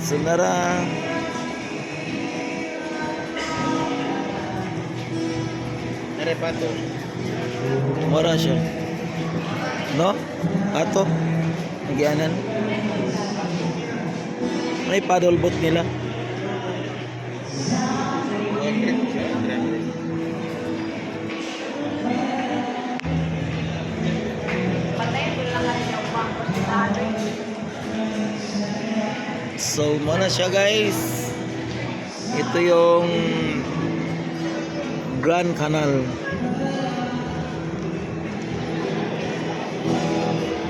Sunara. Nare pato. Mura siya. No? Ato. Nagyanan. May paddle boat nila. So, muna siya guys. Ito yung Grand Canal.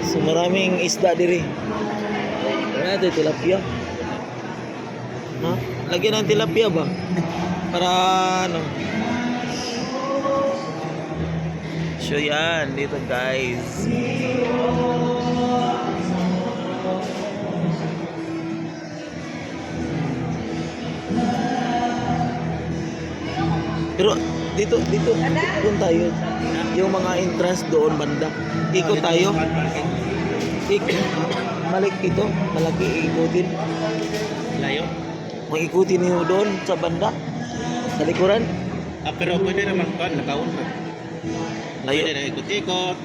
So, maraming isda diri. Ano natin, tilapia? No? Lagyan ng tilapia ba? Para ano? So, yan. Dito guys. Pero dito doon tayo. Yung mga entrance doon banda. Ikot tayo. Malik ito, malaki ikutin. Layo. Kung ikutin niyo doon sa banda, sa likuran. Pero pwede naman kan nakaon na. Layo. Pwede na ikot-ikot.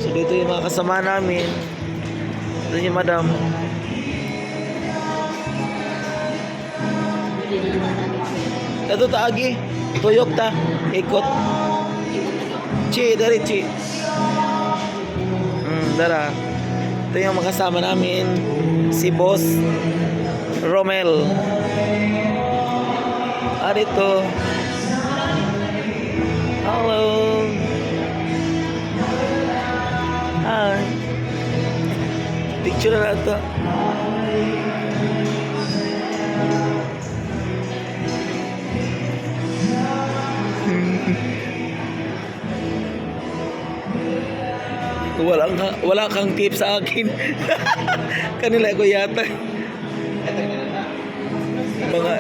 So dito yung mga kasama namin. Ito yung madam. Ito taagi. Tuyok ta. Ikot. Chi, dari chi. Dara. Ito yung makasama namin. Si Boss Romel. Dito. Hello. Hi. Picture na ito. Wala kang tip sa akin. Kanila ko yata. Mga